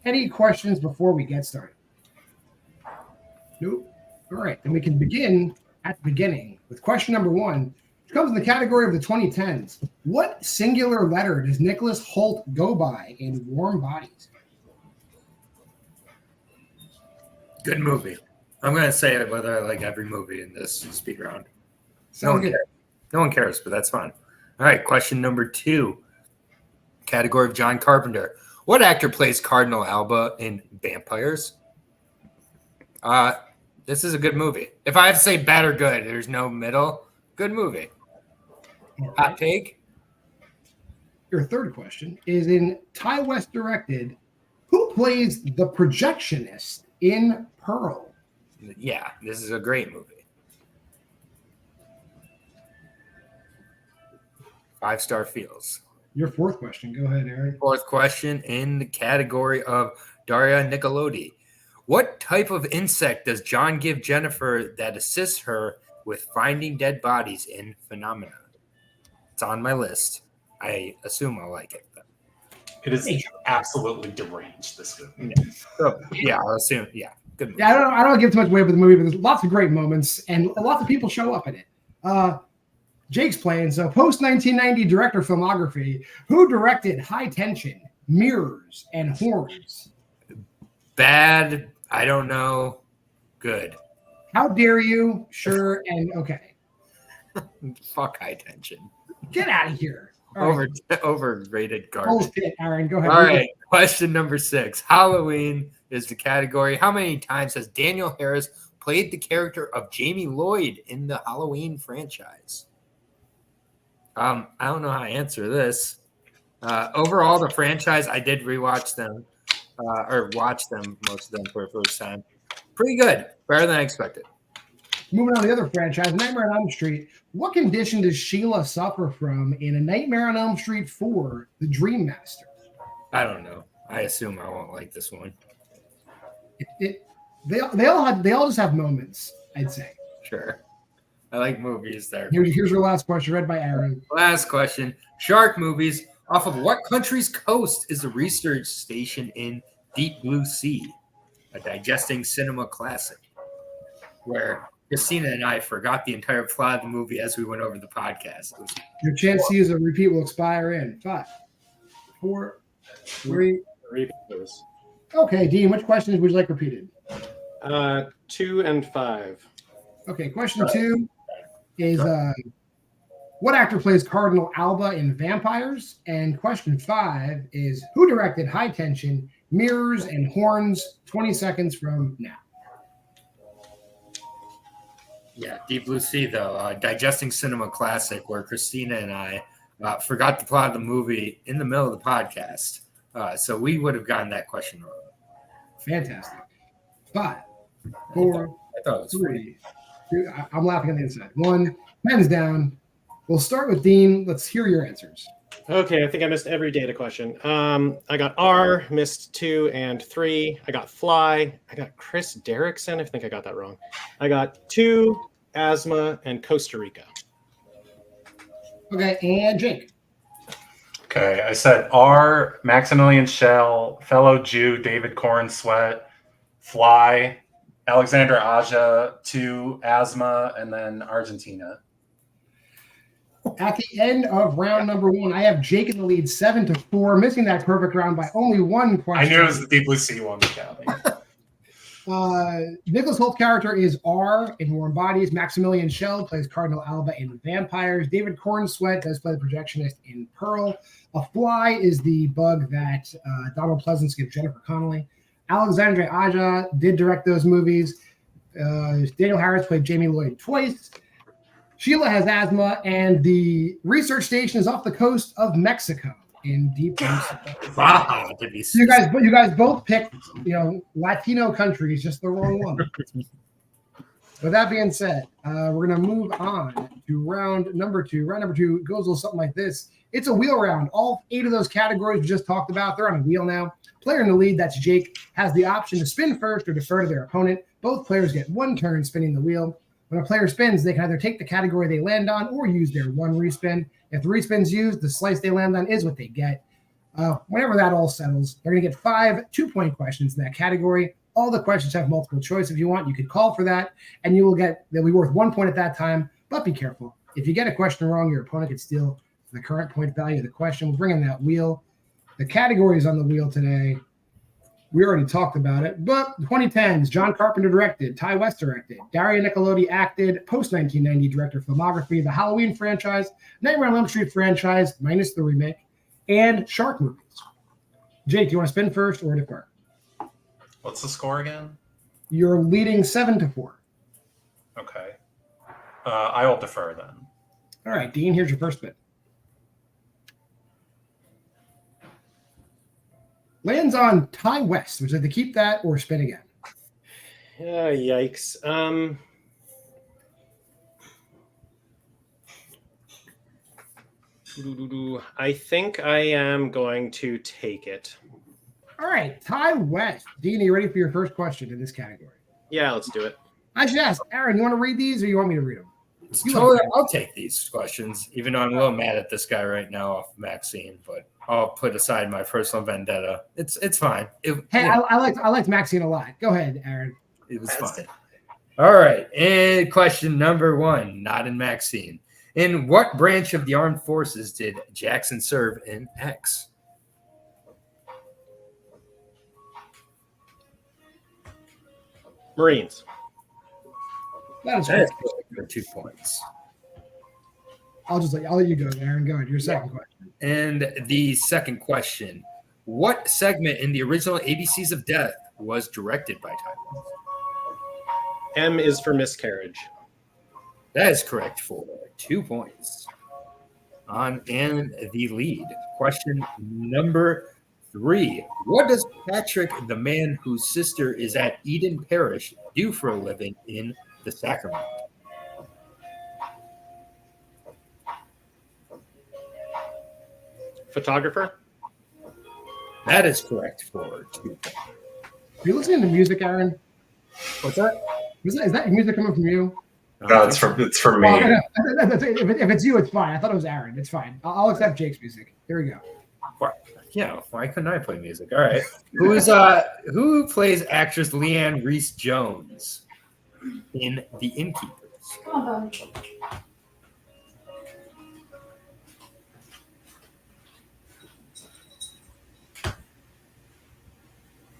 Any questions before we get started? Nope. All right, then we can begin at the beginning with question number 1, which comes in the category of the 2010s. What singular letter does Nicholas Hoult go by in Warm Bodies?
Good movie. I'm going to say it whether I like every movie in this speed round.
No
one cares, but that's fine. All right, question number 2. Category of John Carpenter. What actor plays Cardinal Alba in Vampires? This is a good movie. If I have to say bad or good, there's no middle. Good movie. Hot take?
Your third question is in Ty West directed, who plays the projectionist in Pearl?
Yeah, this is a great movie. 5-star feels.
Your fourth question. Go ahead, Aaron.
Fourth question in the category of Daria Nicolodi. What type of insect does John give Jennifer that assists her with finding dead bodies in Phenomena? It's on my list. I assume I'll like it.
It is absolutely deranged, this movie.
So, yeah, I'll assume. Yeah, good movie.
Yeah, I don't give too much away with the movie, but there's lots of great moments and lots of people show up in it. Jake's playing. So post 1990 director filmography. Who directed High Tension, Mirrors, and Horns?
Bad. I don't know. Good.
How dare you? Sure and okay.
Fuck High Tension.
Get out of here. All right.
Overrated garbage.
Bullshit, Aaron. Go ahead.
All right. Question number 6. Halloween is the category. How many times has Daniel Harris played the character of Jamie Lloyd in the Halloween franchise? I don't know how to answer this. Overall, the franchise, I did rewatch them, or watch them, most of them for the first time. Pretty good. Better than I expected.
Moving on to the other franchise, Nightmare on Elm Street. What condition does Sheila suffer from in A Nightmare on Elm Street 4, The Dream Master?
I don't know. I assume I won't like this one.
They all just have moments, I'd say.
Sure. I like movies there.
Here's your last question, read by Aaron.
Last question. Shark movies. Off of what country's coast is the research station in Deep Blue Sea? A digesting cinema classic. Where Christina and I forgot the entire plot of the movie as we went over the podcast.
Your chance to use a repeat will expire in 5, 4, 3. Okay, Dean, which questions would you like repeated?
2 and 5.
Okay, question 2 is what actor plays Cardinal Alba in Vampires? And question 5 is who directed High Tension, Mirrors, and Horns? 20 seconds from now.
Yeah, Deep Blue Sea, though. Digesting cinema classic where Christina and I forgot the plot of the movie in the middle of the podcast. So we would have gotten that question wrong.
Fantastic. 5, 4,
I thought it was
3. 2. I'm laughing on the inside. 1. Pen's down. We'll start with Dean. Let's hear your answers.
Okay, I think I missed every data question. I got R, missed 2 and 3. I got Fly. I got Chris Derrickson. I think I got that wrong. I got 2, Asthma, and Costa Rica.
Okay, and Jake.
Okay, I said R, Maximilian Schell, fellow Jew David Corn Sweat, Fly, Alexander Aja, 2, Asthma, and then Argentina.
At the end of round number 1, I have Jake in the lead 7-4, missing that perfect round by only 1 question.
I knew it was the Deep Blue Sea one, Callie.
Nicholas Holt's character is R in Warm Bodies. Maximilian Schell plays Cardinal Alba in Vampires. David Corn Sweat does play the projectionist in Pearl. A Fly is the bug that Donald Pleasance gives Jennifer Connelly. Alexandre Aja did direct those movies. Daniel Harris played Jamie Lloyd twice. Sheila has asthma, and the research station is off the coast of Mexico in Deep Blue Sea.
Wow,
You guys both picked, Latino countries, just the wrong one. With that being said, we're gonna move on to round number 2. Round number 2 goes a little something like this. It's a wheel round. All 8 of those categories we just talked about, they're on a wheel now. Player in the lead, that's Jake, has the option to spin first or defer to their opponent. Both players get 1 turn spinning the wheel. When a player spins, they can either take the category they land on or use their 1 respin. If the respin's used, the slice they land on is what they get. Whenever that all settles, they're going to get 5 2-point questions in that category. All the questions have multiple choice. If you want, you could call for that, and they'll be worth 1 point at that time. But be careful. If you get a question wrong, your opponent could steal the current point value of the question. We'll bring in that wheel. The categories on the wheel today, we already talked about it, but 2010s, John Carpenter directed, Ty West directed, Daria Nicolodi acted, post-1990 director filmography, the Halloween franchise, Nightmare on Elm Street franchise, minus the remake, and shark movies. Jake, do you want to spin first or defer?
What's the score again?
You're leading 7-4.
Okay. I will defer then.
All right, Dean, here's your first spin. Lands on Ty West. Would you like to keep that or spin again?
Yikes. I think I am going to take it.
All right, Ty West. Dean, are you ready for your first question in this category?
Yeah, let's do it.
I should ask, Aaron, you want to read these or you want me to read them?
I'll take these questions, even though I'm a little mad at this guy right now off Maxine, but I'll put aside my personal vendetta. It's fine.
I liked Maxine a lot. Go ahead, Aaron.
It was fine. All right. And question number 1, not in Maxine. In what branch of the armed forces did Jackson serve in X?
Marines.
That is
correct.
correct.
For 2 points.
I'll let you go, Aaron. Go ahead. Your second question.
And the second question: what segment in the original ABCs of Death was directed by Ty?
M is for miscarriage.
That is correct for 2 points. On and the lead. Question number 3. What does Patrick, the man whose sister is at Eden Parish, do for a living in the Sacrament?
Photographer.
That is correct for 2 points.
Are you listening to music, Aaron?
What's that?
Is that music coming from you?
No, it's from me.
Well, if it's you, it's fine. I thought it was Aaron. It's fine. I'll accept Jake's music. Here we go.
Yeah, why couldn't I play music? All right. Who plays actress Leanne Reese Jones in The Innkeepers?
Come on, buddy.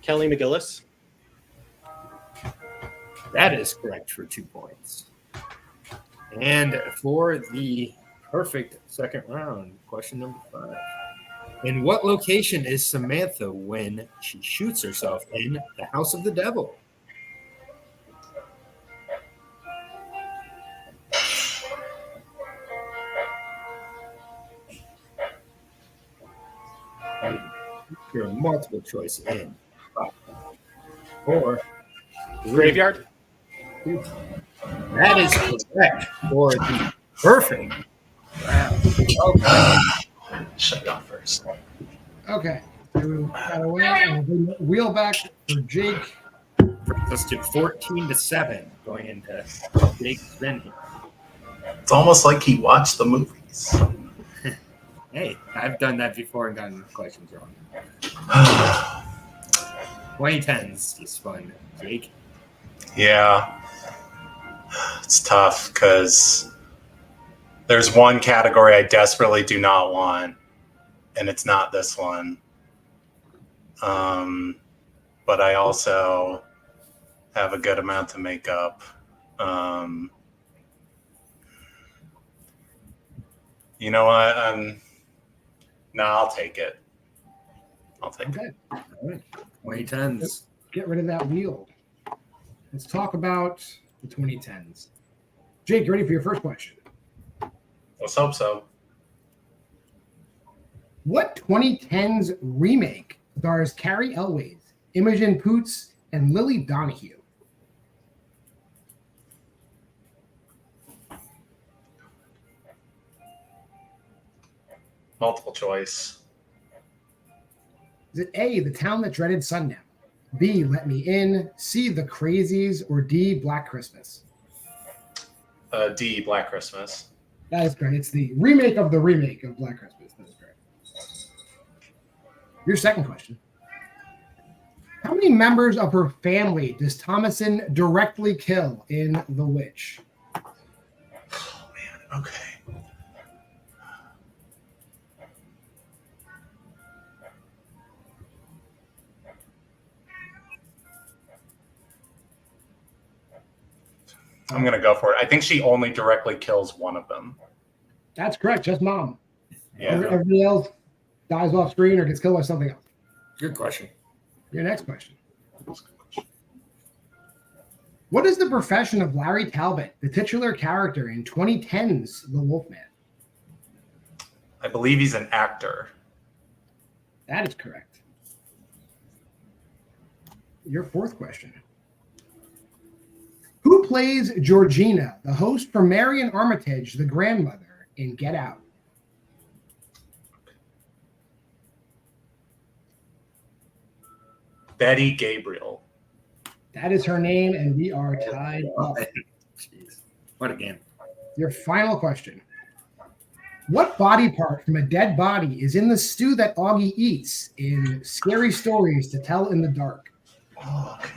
Kelly McGillis.
That is correct for 2 points. And for the perfect second round, question number 5. In what location is Samantha when she shoots herself in the House of the Devil? You're a multiple choice in 5, 4, 3.
Graveyard.
That is correct for the perfect round. Okay.
Shut up first.
Okay. We got away and we'll wheel back for Jake.
Let's do 14-7 going into Jake's spin here.
It's almost like he watched the movies.
Hey, I've done that before and gotten questions wrong. 2010s is fun, Jake.
Yeah. It's tough because there's one category I desperately do not want, and it's not this one. But I also have a good amount to make up. You know what? No, I'll take it. I'll take it.
All right.
2010s.
Get rid of that wheel. Let's talk about the 2010s. Jake, you ready for your first question?
Let's hope so.
What 2010s remake stars Carrie Elways, Imogen Poots, and Lily Donahue?
Multiple choice.
Is it A, The Town That Dreaded Sundown, B, Let Me In, C, The Crazies, or D, Black Christmas?
D, Black Christmas.
That is correct. It's the remake of Black Christmas. That is correct. Your second question. How many members of her family does Thomasin directly kill in The Witch?
Oh, man. Okay. I'm going to go for it. I think she only directly kills one of them.
That's correct. Just mom.
Yeah.
Everybody else dies off screen or gets killed by something else.
Good question.
Your next question. What is the profession of Larry Talbot, the titular character in 2010's The Wolfman?
I believe he's an actor.
That is correct. Your fourth question. Who plays Georgina, the host for Marion Armitage, the grandmother, in Get Out?
Betty Gabriel.
That is her name, and we are tied up.
Jeez. What a game.
Your final question. What body part from a dead body is in the stew that Augie eats in Scary Stories to Tell in the Dark?
Oh, okay.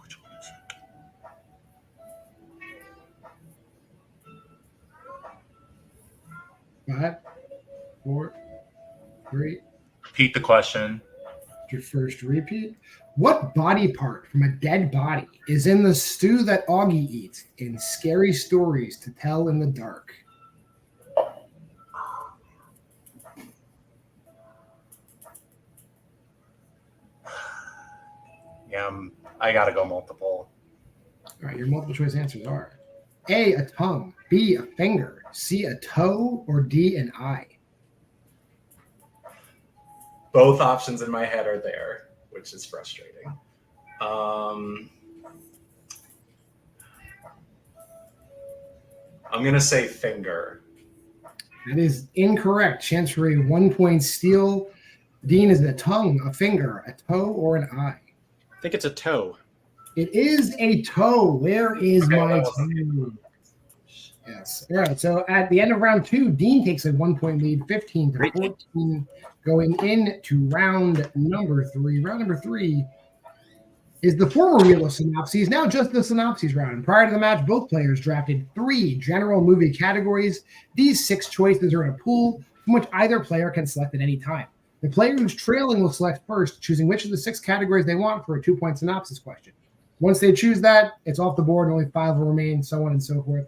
Which one is it?
5, 4, 3.
Repeat the question.
Your first repeat. What body part from a dead body is in the stew that Augie eats in Scary Stories to Tell in the Dark?
Yeah, I gotta go multiple.
All right, your multiple choice answers are A, a tongue, B, a finger, C, a toe, or D, an eye.
Both options in my head are there, which is frustrating. I'm gonna say finger.
That is incorrect. Chance for a 1-point steal. Dean, is it a tongue, a finger, a toe, or an eye?
I think it's a toe.
It is a toe. Where is
Okay,
my
that was-
toe? Yes. All right. So at the end of round 2, Dean takes a 1-point lead, 15 to 14, going into round number 3. Round number 3 is the former Wheel of Synopses, now just the Synopses round. And prior to the match, both players drafted 3 general movie categories. These 6 choices are in a pool from which either player can select at any time. The player who's trailing will select first, choosing which of the 6 categories they want for a 2-point synopsis question. Once they choose that, it's off the board, and only 5 will remain, so on and so forth.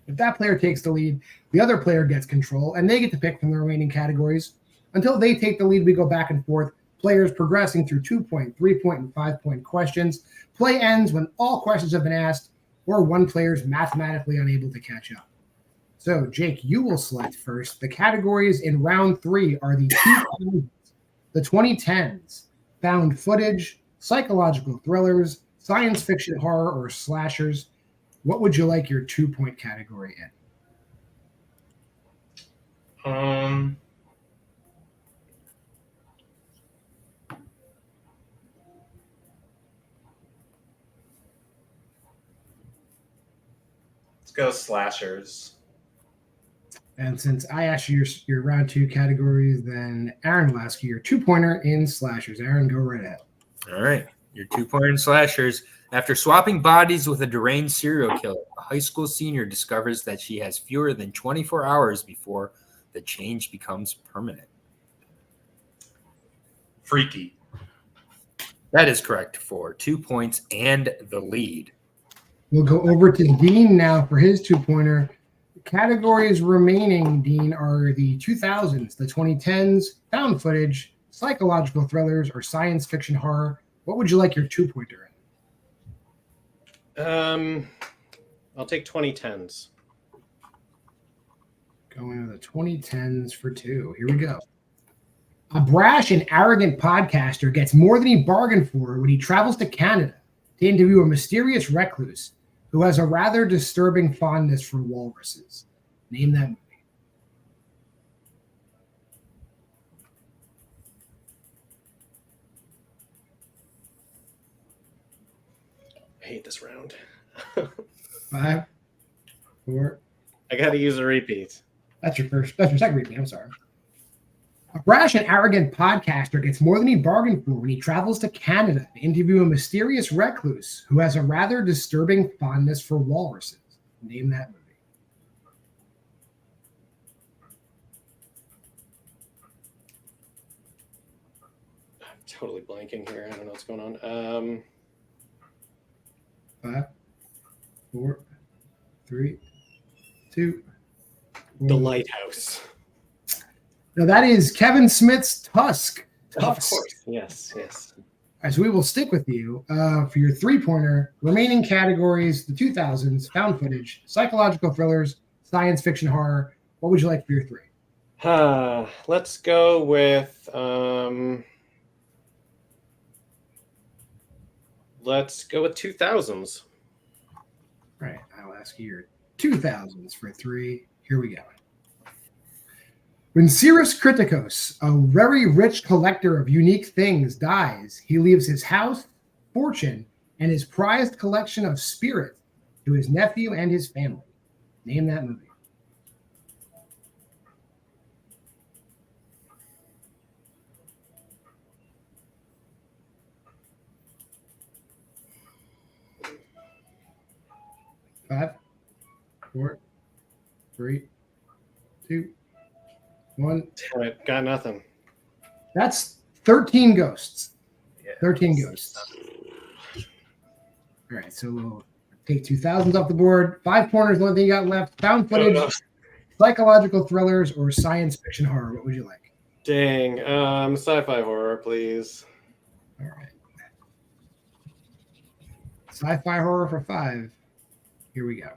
If that player takes the lead, the other player gets control, and they get to pick from the remaining categories. Until they take the lead, we go back and forth, players progressing through 2-point, 3-point, and 5-point questions. Play ends when all questions have been asked, or one player is mathematically unable to catch up. So, Jake, you will select first. The categories in round 3 are the 2000s, the 2010s, found footage, psychological thrillers, science fiction, horror, or slashers. What would you like your 2-point category in?
Let's go slashers.
And since I asked you your round 2 categories, then Aaron will ask you your 2-pointer in slashers. Aaron, go right ahead.
All right. Your 2-pointer in slashers. After swapping bodies with a deranged serial killer, a high school senior discovers that she has fewer than 24 hours before the change becomes permanent.
Freaky.
That is correct for 2 points and the lead.
We'll go over to Dean now for his 2-pointer. The categories remaining, Dean, are the 2000s, the 2010s, found footage, psychological thrillers, or science fiction horror. What would you like your 2-pointer in?
I'll take 2010s.
Going to the 2010s for 2. Here we go. A brash and arrogant podcaster gets more than he bargained for when he travels to Canada to interview a mysterious recluse who has a rather disturbing fondness for walruses. Name that movie.
I hate this round.
5, 4.
I got to use a repeat.
That's your second repeat. I'm sorry. A brash and arrogant podcaster gets more than he bargained for when he travels to Canada to interview a mysterious recluse who has a rather disturbing fondness for walruses. Name that movie.
I'm totally blanking here. I don't know what's going on.
5, 4, 3, 2.
The Lighthouse.
Now that is Kevin Smith's Tusk.
Of course. Yes.
As we will stick with you for your 3-pointer. Remaining categories: the 2000s, found footage, psychological thrillers, science fiction, horror. What would you like for your 3?
Let's go with let's go with 2000s.
Right. I'll ask you your 2000s for 3. Here we go. When Cirrus Criticus, a very rich collector of unique things, dies, he leaves his house, fortune, and his prized collection of spirits to his nephew and his family. Name that movie. Five, 4, 3, 2, 1.
Damn it, got nothing.
That's 13 ghosts. 13 ghosts. All right, so we'll take 2000s off the board. 5 corners, the only thing you got left. Found footage, psychological thrillers, or science fiction horror. What would you like?
Dang. Sci-fi horror, please.
All right. Sci-fi horror for 5. Here we go.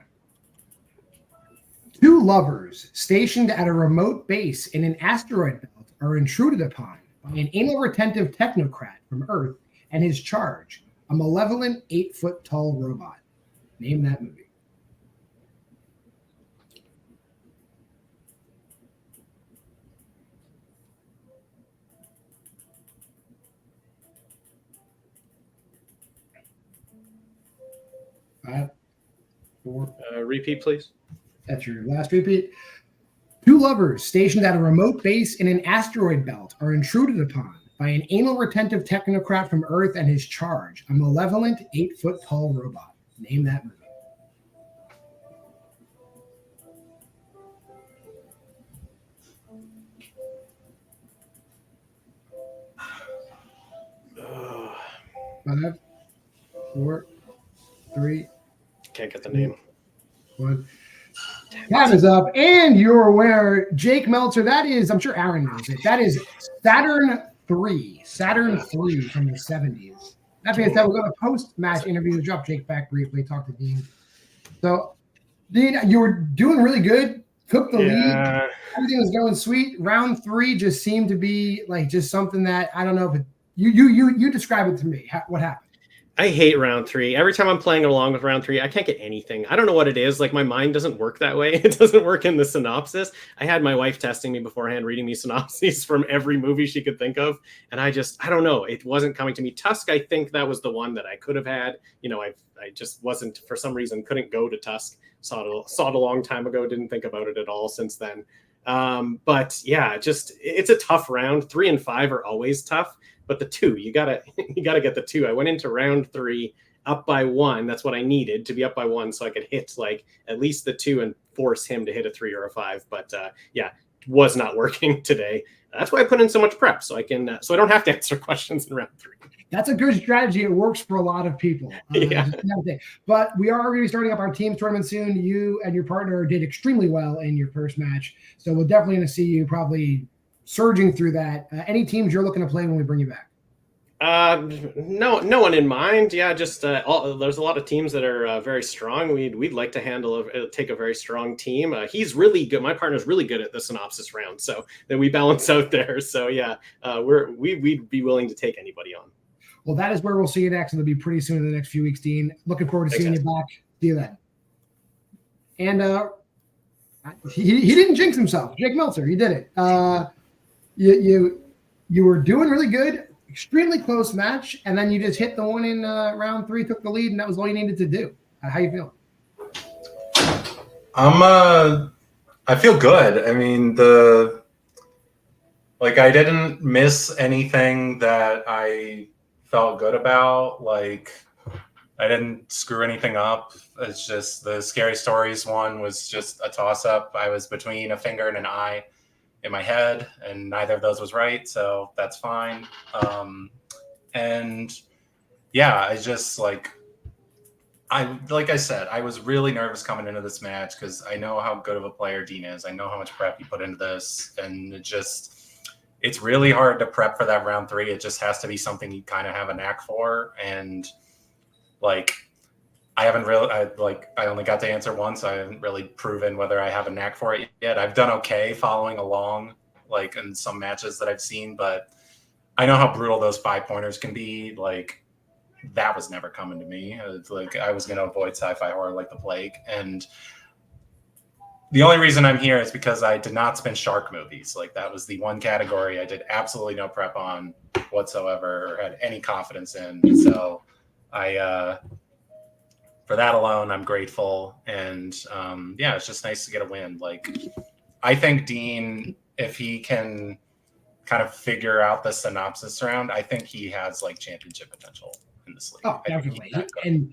2 lovers stationed at a remote base in an asteroid belt are intruded upon by an anal retentive technocrat from Earth and his charge, a malevolent 8-foot-tall robot. Name that movie. Five, 4.
Repeat, please.
That's your last repeat. 2 lovers stationed at a remote base in an asteroid belt are intruded upon by an anal retentive technocrat from Earth and his charge, a malevolent 8-foot-tall robot. Name that movie. Five, 4, 3.
Can't get the name.
1. Time is up, and you're aware, Jake Meltzer. That is, I'm sure Aaron knows it. That is Saturn 3 from the 70s. That being said, we'll go to post-match interview. Drop Jake back briefly, talk to Dean. So, Dean, you were doing really good. Took the lead. Everything was going sweet. Round 3 just seemed to be like just something that I don't know. But you describe it to me. What happened?
I hate round 3. Every time I'm playing along with round 3, I can't get anything. I don't know what it is. Like, my mind doesn't work that way. It doesn't work in the synopsis. I had my wife testing me beforehand, reading me synopses from every movie she could think of. And I don't know. It wasn't coming to me. Tusk, I think that was the one that I could have had. You know, I just wasn't, for some reason, couldn't go to Tusk. Saw it a long time ago. Didn't think about it at all since then. But yeah, it's a tough round. 3 and 5 are always tough. But the 2, you gotta get the 2. I went into round 3 up by 1. That's what I needed, to be up by 1, so I could hit like at least the 2 and force him to hit a 3 or a 5. But yeah, was not working today. That's why I put in so much prep, so I don't have to answer questions in round 3.
That's a good strategy. It works for a lot of people.
Yeah.
But we are going to be starting up our team tournament soon. You and your partner did extremely well in your first match, so we're definitely going to see you probably surging through that. Any teams you're looking to play when we bring you back?
No one in mind. Yeah, just there's a lot of teams that are very strong. We'd like to take a very strong team. He's really good. My partner's really good at the synopsis round, so then we balance out there. So yeah, we'd be willing to take anybody on.
Well, that is where we'll see you next. It'll be pretty soon in the next few weeks, Dean. Looking forward to seeing you back. See you then. And he didn't jinx himself. Jake Meltzer, he did it. You were doing really good, extremely close match, and then you just hit the one in round 3, took the lead, and that was all you needed to do. How you feeling?
I feel good. I mean, I didn't miss anything that I felt good about. Like, I didn't screw anything up. It's just the Scary Stories one was just a toss-up. I was between a finger and an eye in my head, and neither of those was right, so that's fine. And yeah, I just like I said, I was really nervous coming into this match because I know how good of a player Dean is. I know how much prep he put into this, and it's really hard to prep for that round 3. It just has to be something you kind of have a knack for, and like I only got to answer once. So I haven't really proven whether I have a knack for it yet. I've done okay following along, like in some matches that I've seen, but I know how brutal those 5-pointers can be. Like, that was never coming to me. It's like I was going to avoid sci-fi horror like the plague. And the only reason I'm here is because I did not spin shark movies. Like that was the one category I did absolutely no prep on whatsoever or had any confidence in. So I, for that alone, I'm grateful. And yeah, it's just nice to get a win. Like I think Dean, if he can kind of figure out the synopsis round, I think he has like championship potential in this league.
Oh, definitely. And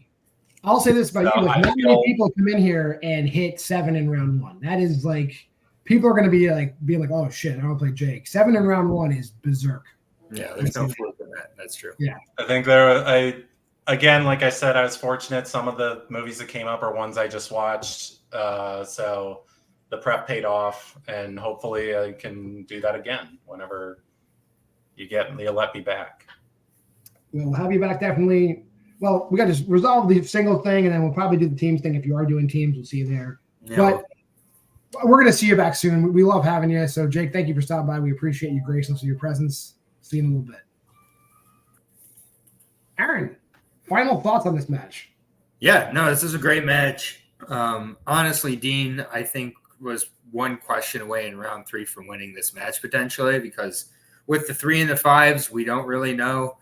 I'll say this about
So
you: like,
I
not
feel-
many people come in here and hit 7 in round 1. That is like people are going to be like, "Oh shit, I don't play Jake." 7 in round 1 is berserk.
Yeah, there's no fluke in that. That's true.
Yeah,
I think again, like I said, I was fortunate. Some of the movies that came up are ones I just watched. So the prep paid off, and hopefully I can do that again whenever you'll let me back.
we'll have you back definitely. Well, we got to resolve the single thing, and then we'll probably do the teams thing. If you are doing teams, we'll see you there.
Yeah,
But we're going to see you back soon. We love having you. So, Jake, thank you for stopping by. We appreciate you gracing us with your presence. See you in a little bit. Aaron, final thoughts on this match?
Yeah, no, this is a great match. Honestly, Dean, I think, was one question away in round 3 from winning this match potentially, because with the 3 and the 5s, we don't really know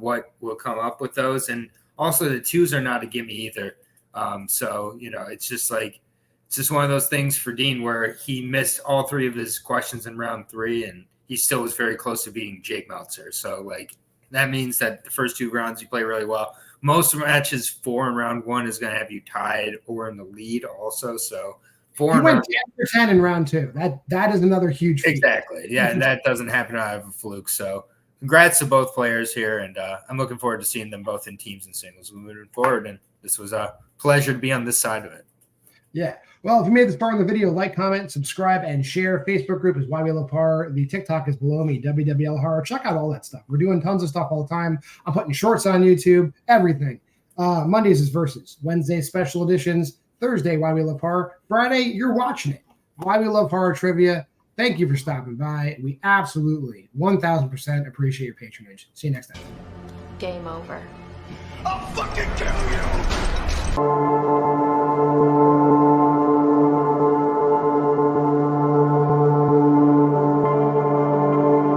what will come up with those. And also the 2s are not a gimme either. So, it's just one of those things for Dean where he missed all 3 of his questions in round 3, and he still was very close to beating Jake Meltzer. So, that means that the first 2 rounds you play really well. Most matches 4 in round 1 is going to have you tied or in the lead also. So 4
You
in
went
round
10 for 10 in round 2. That is another huge feat.
Exactly. Yeah, and that doesn't happen out of a fluke. So congrats to both players here, and I'm looking forward to seeing them both in teams and singles moving forward. And this was a pleasure to be on this side of it.
Yeah. Well, if you made this far in the video, like, comment, subscribe, and share. Facebook group is Why We Love Horror. The TikTok is below me, WWL Horror. Check out all that stuff. We're doing tons of stuff all the time. I'm putting shorts on YouTube, everything. Mondays is Versus. Wednesday, special editions. Thursday, Why We Love Horror. Friday, you're watching it. Why We Love Horror Trivia. Thank you for stopping by. We absolutely 1,000% appreciate your patronage. See you next time.
Game over.
I'll fucking kill you!